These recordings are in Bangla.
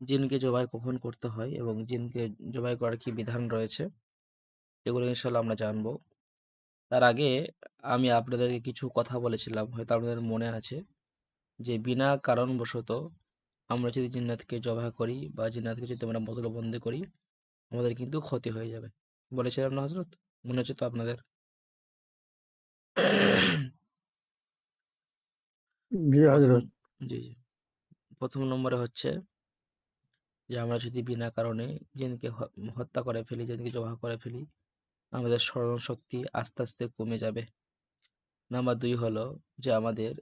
জিনকে জবাই কখন করতে হয় এবং জিনকে জবাই করার কি বিধান রয়েছে, এগুলো ইনশাল্লাহ আমরা জানবো। তার আগে আমি আপনাদেরকে কিছু কথা বলেছিলাম, হয়তো আপনাদের মনে আছে, যে বিনা কারণবশত আমরা যদি জিন্নাতকে জবাই করি বা জিন্নাতকে যদি আমরা বোতলবন্দি করি, আমাদের কিন্তু ক্ষতি হয়ে যাবে। বলেছিলাম না হজরত? মনে হচ্ছে তো আপনাদের? জি প্রথম, হজরত। জি জি, প্রথম নম্বরে হচ্ছে যে আমরা যদি বিনা কারণে জিনকে হত্যা করে ফেলি, জিনকে জবাই করে ফেলি, আমাদের স্মরণ শক্তি আস্তে আস্তে কমে যাবে। নাম্বার 2 হলো যে আমাদের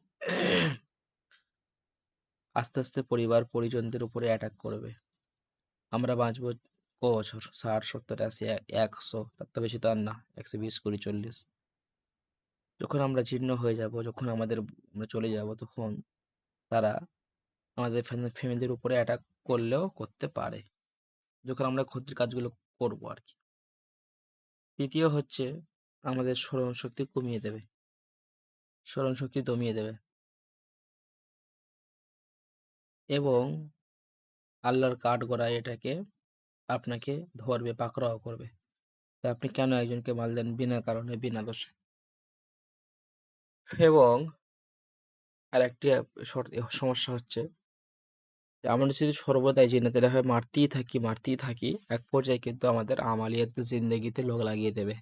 আস্তে আস্তে পরিবার পরিজনদের উপরে অ্যাটাক করবে। আমরা বাঁচবো ক বছর? 60, 70, 80, 100, তার তো বেশি তো আর না, 120, 20, 40। যখন আমরা জীর্ণ হয়ে যাব, যখন আমরা চলে যাব, তখন তারা আমাদের ফ্যামিলির উপরে অ্যাটাক করলেও করতে পারে, যখন আমরা ক্ষতির কাজগুলো করবো আর কি। তৃতীয় হচ্ছে আমাদের স্মরণ শক্তি কমিয়ে দেবে, স্মরণ শক্তি দমিয়ে দেবে, এবং আল্লাহর কাঠগড়ায় এটাকে আপনাকে ধরবে, পাকড়াও করবে। তা আপনি কেন একজনকে মারলেন বিনা কারণে, বিনা দোষে? এবং আরেকটি সমস্যা হচ্ছে যে আমরা যদি সর্বদাই জিন্নাতের হয় মারতেই থাকি, এক পর্যায়ে কিন্তু আমাদের আমালিয়াতে জিন্দেগিতে লোক লাগিয়ে দেবে।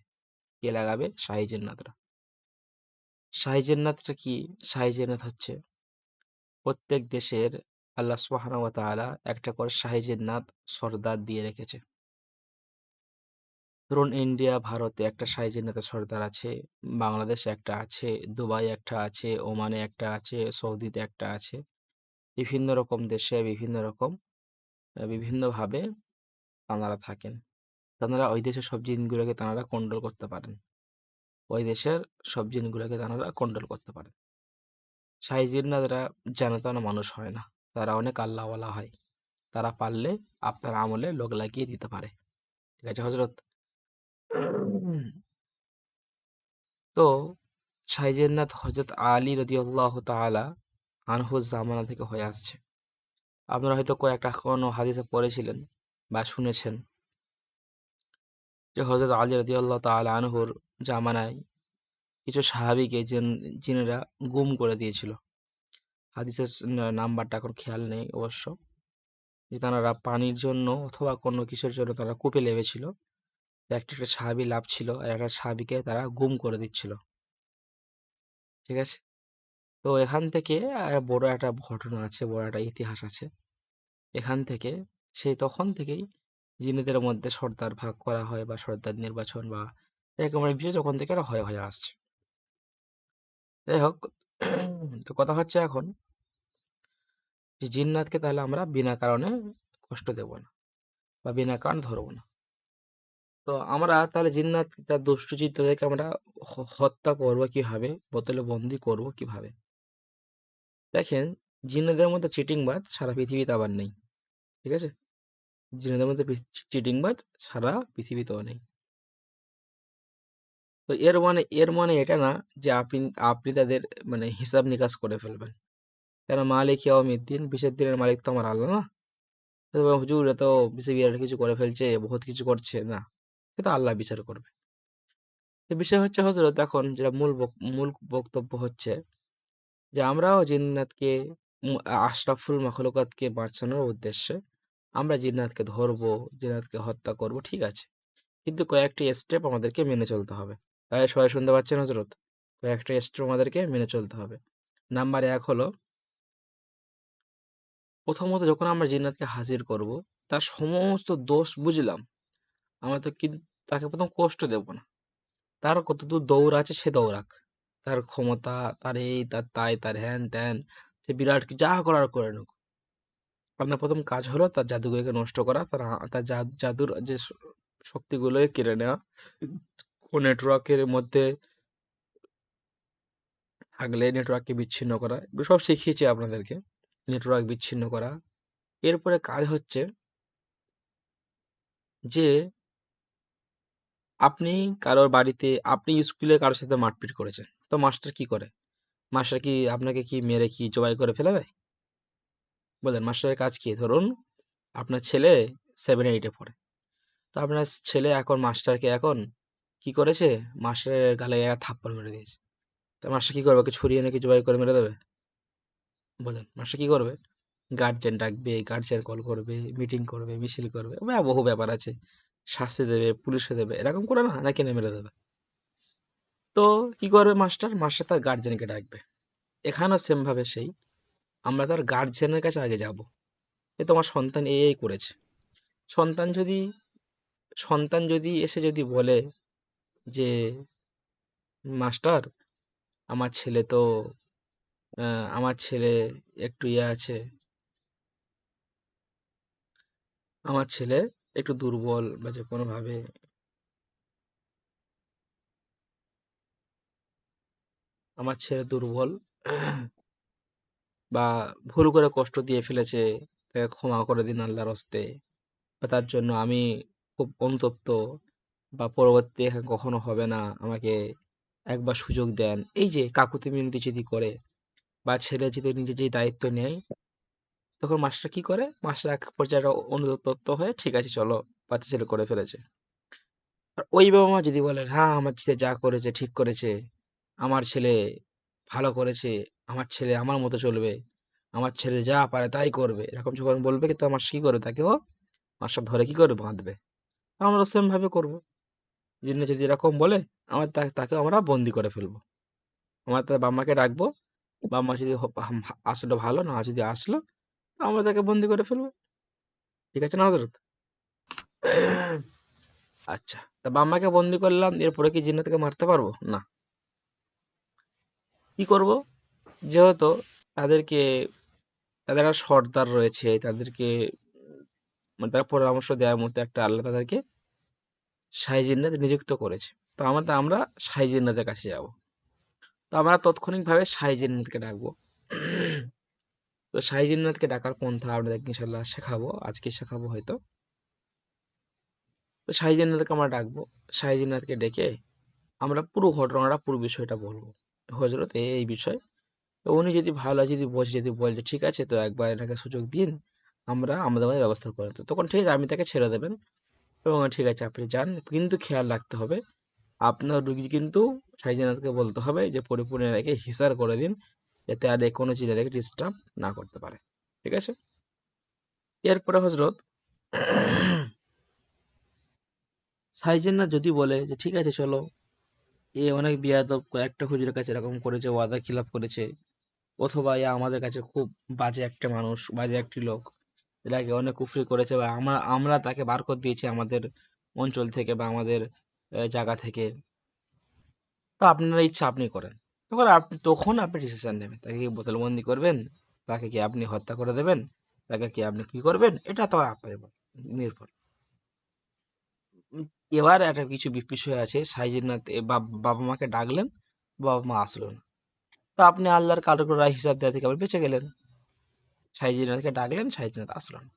কে লাগাবে? শাহী জিন্নাতরা। শাহী জিন্নাতটা কি? শাহী জিন্নাত হচ্ছে প্রত্যেক দেশের আল্লাহ সুবহানাহু ওয়া তাআলা একটা করে শাহী জিন্নাত সর্দার দিয়ে রেখেছে। ধরুন ইন্ডিয়া, ভারতে একটা শাহী জিন্নাতের সর্দার আছে, বাংলাদেশে একটা আছে, দুবাই একটা আছে, ওমানে একটা আছে, সৌদিতে একটা আছে। বিভিন্ন রকম দেশে বিভিন্ন রকম বিভিন্নভাবে তাঁরা থাকেন। তাঁরা ওই দেশের সব জিনগুলোকে তাঁরা কন্ট্রোল করতে পারেন। ওই দেশের সব জিনগুলোকে তাঁরা কন্ট্রোল করতে পারেন। শাহী জিন্নাতরা যেন তেন মানুষ হয় না, তারা অনেক আল্লাহওয়ালা হয়। তারা পারলে আপনার আমলে লোক লাগিয়ে দিতে পারে। ঠিক আছে হজরত? তো শাহী জিন্নাত হযরত আলী রাদিয়াল্লাহু তাআলা আনহুর জামানা থেকে হয়ে আসছে। আপনারা হয়তো কয়েকটা কোনো হাদিসে পড়েছিলেন বা শুনেছেন যে হযরত আলী রাদিয়াল্লাহু তাআলা আনহুর জামানায় কিছু সাহাবীকে জিনেরা গুম করে দিয়েছিল। হাদিসের নাম্বারটা এখন খেয়াল নেই অবশ্য। যে তারা পানির জন্য অথবা কোনো কিছুর জন্য তারা কূপে নেমেছিল। তো একটা একটা সাহাবী লাফছিল আর একটা সাহাবীকে তারা গুম করে দিচ্ছিল। ঠিক আছে? তো এখান থেকে বড় একটা ঘটনা আছে, বড় একটা ইতিহাস আছে। এখান থেকে সেই তখন থেকেই জিনেদের মধ্যে সর্দার ভাগ করা হয় বা সর্দার নির্বাচন বা এরকম অনেক বিষয় যখন থেকে এটা হয়ে হয়ে আসছে। যাই হোক, তো কথা হচ্ছে এখন যে জিন্নাতকে তাহলে আমরা বিনা কারণে কষ্ট দেব না বা বিনা কারণ ধরবো না। তো আমরা তাহলে জিন্নাত তার দুষ্টু চিত্তদেরকে আমরা হত্যা করবো কিভাবে, বোতলে বন্দি করবো কিভাবে? দেখেন, জিন্নাতের মধ্যে চিটিংবাজ সারা পৃথিবীতে আবার নেই। ঠিক আছে? জিন্নাতের মধ্যে চিটিংবাজ সারা পৃথিবীতেও নেই। তো এর মানে এটা না যে আপনি আপনি তাদের মানে হিসাব নিকাশ করে ফেলবেন। কেন? মালিক ইয়াউমিদ্দিন, বিচার দিনের মালিক তো আমার আল্লাহ না? তো বলবেন, হুজুর এ তো বেশি বিরাট কিছু করে ফেলছে, বহুত কিছু করছে না, সেটা আল্লাহ বিচার করবে। তো বিষয় হচ্ছে হজরত, এখন যেটা মূল বক্তব্য হচ্ছে যে আমরাও জিন্নাতকে আশরাফুল মাখলুকাতকে বাঁচানোর উদ্দেশ্যে আমরা জিন্নাতকে ধরবো, জিন্নাতকে হত্যা করব, ঠিক আছে, কিন্তু কয়েকটি স্টেপ আমাদেরকে মেনে চলতে হবে। সবাই শুনতে পাচ্ছেন হজরত? কয়েকটা স্টেপ আমাদেরকে মেনে চলতে হবে। নাম্বার 1 হলো, প্রথমত যখন আমরা জিন্নাতকে হাজির করব, তার সমস্ত দোষ বুঝলাম, আমরা তো কিন্তু তাকে প্রথম কষ্ট দেব না। তার কতদূর দৌড় আছে সে দৌড়াক, তার ক্ষমতা, তার এই তার তাই, তার হ্যান ত্যান, সে বিরাট যা করার করে নিক। আপনার প্রথম কাজ হলো তার জাদুগুলোকে নষ্ট করা, তার জাদুর যে শক্তিগুলোকে কেড়ে নেওয়া। নেটওয়ার্কের মধ্যে থাকলে নেটওয়ার্ককে বিচ্ছিন্ন করা, এগুলো সব শিখিয়েছি আপনাদেরকে। নেটওয়ার্ক বিচ্ছিন্ন করা। এরপরে কাজ হচ্ছে যে আপনি কারোর বাড়িতে, আপনি স্কুলে কারোর সাথে মারপিট করেছেন, তো মাস্টার কি করে? মাস্টার কি আপনাকে কি মেরে কি জবাই করে ফেলে দেয়? বলেন, মাস্টারের কাজ কি? ধরুন আপনার ছেলে 7-8-এ পড়ে। তো আপনার ছেলে এখন মাস্টারকে এখন কি করেছে, মাস্টারের গালে একটা থাপ্পড় মেরে দিয়েছে। তো মাস্টার কি করবে? ওকে ছুরি এনে কি জবাই করে মেরে দেবে? বলেন, মাস্টার কি করবে? গার্জেন ডাকবে, গার্জেন কল করবে, মিটিং করবে, মিছিল করবে, বহু ব্যাপার আছে, শাস্তি দেবে, পুলিশে দেবে, এরকম করে না, নাকি না মেরে দেবে? তো কি করবে মাস্টার? মাস্টার তার গার্জেনকে ডাকবে। এখানেও সেম ভাবে সেই আমরা তার গার্জেনের কাছে আগে যাব, এ তোমার সন্তান এই করেছে। সন্তান যদি সন্তান যদি এসে যদি বলে যে মাস্টার, আমার ছেলে তো আমার ছেলে একটু ইয়ে আছে, আমার ছেলে একটু দুর্বল, বা যে কোনোভাবে আমার ছেলে দুর্বল, বা ভুল করে কষ্ট দিয়ে ফেলেছে, তাকে ক্ষমা করে দিন আল্লাহর হস্তে, বা তার জন্য আমি খুব অনুতপ্ত, বা পরবর্তী কখনো হবে না, আমাকে একবার সুযোগ দেন, এই যে কাকুতি মিনতি যদি করে, বা ছেলে যদি নিজে যে দায়িত্ব নেয়, তখন মাস্টার কি করে? মাস্টার এক পর্যায়ে একটা অনুতপ্ত হয়ে ঠিক আছে চলো, বাচ্চা ছেলে করে ফেলেছে। আর ওই বাবা মা যদি বলেন হ্যাঁ আমার ছেলে যা করেছে ঠিক করেছে, আমার ছেলে ভালো করেছে, আমার ছেলে আমার মতো চলবে, আমার ছেলে যা পারে তাই করবে, এরকম যখন বলবে, কিন্তু আমার কি করবে? তাকেও মাস্টার ধরে কি করবে? বাঁধবে। আমরা সেম ভাবে করবো। যিনি যদি এরকম বলে, তাকে আমরা বন্দি করে ফেলবো। আমরা তার বাম্মাকে ডাকবো, বাম্মা যদি আসলো ভালো, না যদি আসলো, আমরা তাকে বন্দি করে ফেলবো। ঠিক আছে না হজরত? আচ্ছা, তা বাম্মাকে বন্দি করলাম, এরপরে কি জিন্নাতকে মারতে পারবো না? কি করব? যেহেতু তাদেরকে, তাদের একটা সর্দার রয়েছে, তাদেরকে মানে তারা পরামর্শ দেওয়ার মতো একটা আল্লাহ তাদেরকে শাহী জিন্নাত নিযুক্ত করেছে। তো আমরা শাহী জিন্নাতের কাছে যাব। তো আমরা তাৎক্ষণিকভাবে শাহী জিন্নাতকে ডাকবো। তো শাহী জিন্নাতকে ডাকার পন্থা আপনাদেরকে ইনশাল্লাহ শেখাবো, আজকে শেখাবো হয়তো। তো শাহী জিন্নাতকে আমরা ডাকবো। শাহী জিন্নাতকে ডেকে আমরা পুরো ঘটনাটা, পুরো বিষয়টা বলবো, হজরত এই বিষয়। তো উনি যদি ভালো যদি বোঝে, যদি বলে যে ঠিক আছে, তো একবার এটাকে সুযোগ দিন, আমরা আমাদের মধ্যে ব্যবস্থা করেন, তো তখন ঠিক আছে আপনি তাকে ছেড়ে দেবেন, এবং ঠিক আছে আপনি যান, কিন্তু খেয়াল রাখতে হবে আপনার রুগী কিন্তু সাইজেনাথকে বলতে হবে যে পরিপূর্ণ রেখে হিসার করে দিন, যাতে আর কোনো চিন্তাকে ডিস্টার্ব না করতে পারে। ঠিক আছে? এরপরে হজরত সাইজেন্নাথ যদি বলে যে ঠিক আছে চলো, এ অনেক বিয়াদব, কয়েকটা হুজুরের কাছে এরকম করেছে, ওয়াদা খিলাফ করেছে, অথবা এ আমাদের কাছে খুব বাজে একটা মানুষ, বাজে একটি লোক, এর আগে অনেক কুফরি করেছে, বা আমরা তাকে বার করে দিয়েছি আমাদের অঞ্চল থেকে, বা আমাদের জায়গা থেকে, তো আপনার ইচ্ছা আপনি করেন। তখন আপনি ডিসিশন নেবেন, তাকে কি বোতলবন্দি করবেন, তাকে কি আপনি হত্যা করে দেবেন, তাকে কি আপনি কি করবেন, এটা তো আপনার উপর নির্ভর। উম, এবার একটা কিছু বিষয় আছে, সাইজিনাথ বাবা মাকে ডাকলেন, বাবা মা আসলো না, তো আপনি আল্লাহর কাঠগড়ায় হিসাব দেওয়া থেকে আবার বেঁচে গেলেন। সাইজিনাথকে ডাকলেন, সাইজিনাথ আসলো না,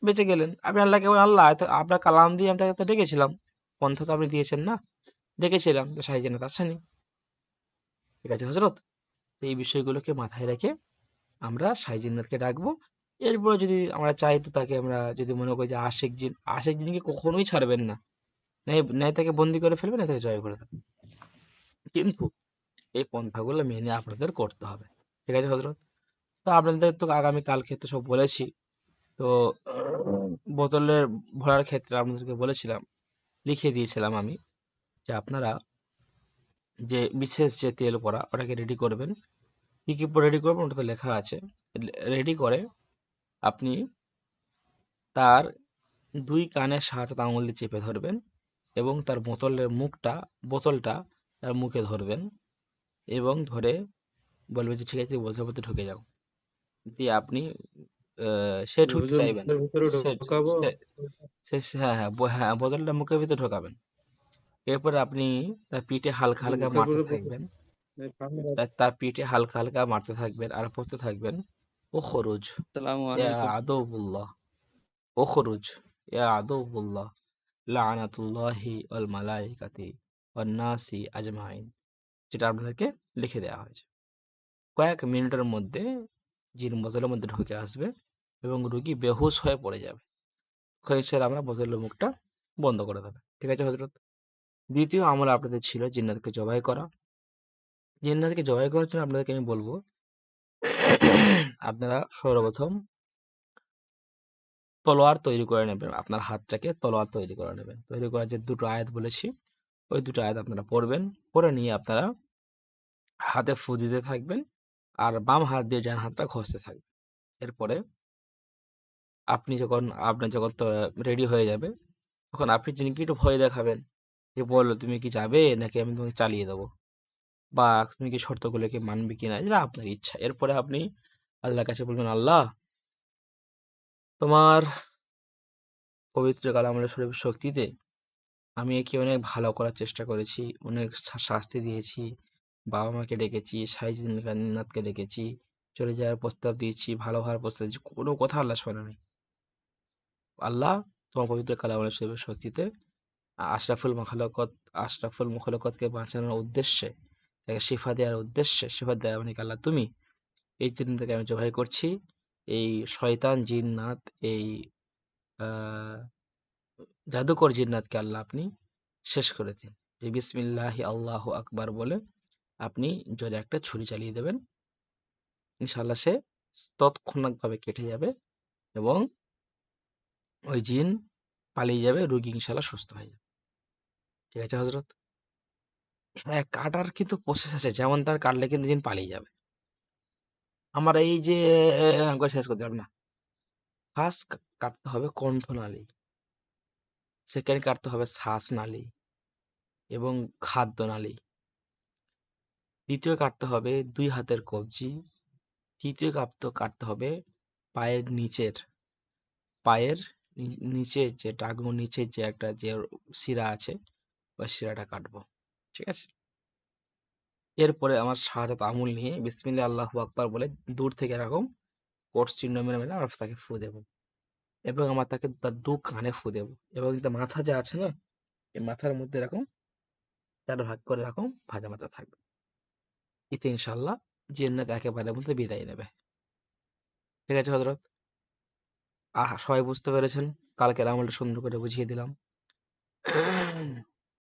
বেঁচে গেলেন। আপনি আল্লাহকে বলেন, আল্লাহ আপনার কালাম দিয়ে আমি তাকে তো ডেকেছিলাম, পন্থা তো আপনি দিয়েছেন না, ডেকেছিলাম, তো সাইজিনাথ আসেনি। ঠিক আছে হজরত? তো এই বিষয়গুলোকে মাথায় রেখে আমরা সাই জিন্নাতকে ডাকবো। এরপরে যদি আমরা চাই, তো তাকে আমরা যদি মনে করি যে আশেক জিনকে কখনোই ছাড়বেন না, নাই তাকে বন্দি করে ফেলবেন, না তাকে জয় করে দেবেন, কিন্তু এই পন্থাগুলো মেনে আপনাদের করতে হবে। ঠিক আছে হজরত? তো আপনাদের তো আগামী কালকে তো সব বলেছি। তো বোতলের ভরার ক্ষেত্রে আপনাদেরকে বলেছিলাম, লিখে দিয়েছিলাম আমি, যে আপনারা যে বিশেষ যে তেল পড়া ওটাকে রেডি করবেন। কি কি রেডি করবেন ওটা তো লেখা আছে। রেডি করে আপনি তার 2 কানের সাহায্যে আঙুল দিয়ে চেপে ধরবেন, এবং তার বোতলটা তার মুখে ধরবেন, এবং ধরে বলবে যে ঠিক আছে বোতলের ভিতরে ঢুকে যাও। দিয়ে আপনি সে ঢুকতে হুজুর চাইবে না। মুখের ভিতরে সে ঢোকাবো? সে হ্যাঁ, বোতলটা মুখের ভিতরে ঢোকাবেন। এরপরে আপনি তার পিঠে হালকা শুধু হালকা মুখের মারতে ভিতরে থাকবেন। সামনে তার পিঠে হালকা হালকা মারতে থাকবেন আর পড়তে থাকবেন, ও খরুজ আসসালামু ইয়া আলাইকুম। আদবুল্লাহ, ও খরুজ ইয়া আদবুল্লাহ, লানাতুল্লাহি ওয়াল মালাইকাতি ওয়ান নাসি আজমাইন, যেটা আপনাদেরকে লিখে দেওয়া হয়েছে। কয়েক মিনিটের মধ্যে জিন বোতলের মধ্যে ঢুকে আসবে, এবং রুগী বেহুশ হয়ে পড়ে যাবে। ওখানে ইনশাআল্লাহ আমরা বোতলের মুখটা বন্ধ করে দেবে। ঠিক আছে হযরত? দ্বিতীয় আমল আপনাদের ছিল জিন্নাতকে জবাই করা। জিন্নাতকে জবাই করার জন্য আপনাদেরকে আমি বলব, আপনারা সর্বপ্রথম তলোয়ার তৈরি করে নেবেন। আপনার হাতটাকে তলোয়ার তৈরি করে নেবেন। তৈরি করার যে দুটো আয়াত বলেছি, ওই দুটো আয়াত আপনারা পড়বেন। পড়ে নিয়ে আপনারা হাতে ফু দিতে থাকবেন আর বাম হাত দিয়ে ডান হাতটা ঘষতে থাকবেন। এরপরে আপনার যখন রেডি হয়ে যাবে, তখন আপনি জিনকে একটু ভয় দেখাবেন যে, বলো তুমি কি যাবে নাকি আমি তোমাকে চালিয়ে দেবো, বা তুমি কি শর্তগুলোকে মানবে কিনা, যেটা আপনার ইচ্ছা। এরপরে আপনি আল্লাহর কাছে বলবেন, আল্লাহ, তোমার পবিত্র কালামুল শরীফের শক্তিতে আমি একে অনেক ভালো করার চেষ্টা করেছি, অনেক শাস্তি দিয়েছি, বাবা মাকে ডেকেছি, সাইজিনাথকে ডেকেছি, চলে যাওয়ার প্রস্তাব দিয়েছি, ভালো হওয়ার প্রস্তাব দিয়েছি, কোনো কথা আল্লাহ শোনে নাই। আল্লাহ, তোমার পবিত্র কালামুল শরীফের শক্তিতে আশরাফুল মখলুকত আশরাফুল মখলুকতকে বাঁচানোর উদ্দেশ্যে, তাকে শিফা দেওয়ার উদ্দেশ্যে, শিফা দেওয়া মানে আল্লাহ তুমি, এই জিনটাকে আমি জবাই করছি। এই শয়তান জিন্নাত, এই আহ জাদুকর জিন্নাতকে আল্লাহ আপনি শেষ করে দিন। যে বিসমিল্লাহি আল্লাহু আকবার বলে আপনি জোরে একটা ছুরি চালিয়ে দেবেন। ইনশাআল্লাহ সে তৎক্ষণাৎভাবে কেটে যাবে এবং ওই জিন পালিয়ে যাবে, রোগী ইনশাআল্লাহ সুস্থ হয়ে যাবে। ঠিক আছে হযরত? হ্যাঁ, কাটার কিন্তু প্রসেস আছে। যেমন তার কাটলে কিন্তু জিন পালিয়ে যাবে। আমার এই যে করে শেষ করতে পারবে না। ফার্স্ট কাটতে হবে কণ্ঠনালী, সেকেন্ড কাটতে হবে শ্বাসনালী এবং খাদ্যনালী, দ্বিতীয় কাটতে হবে ২ হাতের কবজি, তৃতীয় কাটতে হবে পায়ের নিচের, পায়ের নিচের যে টাকনুর নিচের যে একটা যে শিরা আছে, ওই শিরাটা কাটবো। ঠিক আছে? এরপরে আমার শাহাদাত আঙুল নিয়ে বিসমিল্লাহ আল্লাহু আকবার বলে দূর থেকে এরকম ক্রস চিহ্ন মেরে মেরে আমরা তাকে ফু দেবো এবং আমার তাকে তার ২ কানে ফু দেবো এবং তার মাথা যে আছে না, এই মাথার মধ্যে এরকম ৪ ভাগ করে এরকম ভাজা মাথা থাকবে। এতে ইনশাআল্লাহ জিন্নাত একেবারে মধ্যে বিদায় নেবে। ঠিক আছে হযরত? সবাই বুঝতে পেরেছেন? কালকের আমলটা সুন্দর করে বুঝিয়ে দিলাম।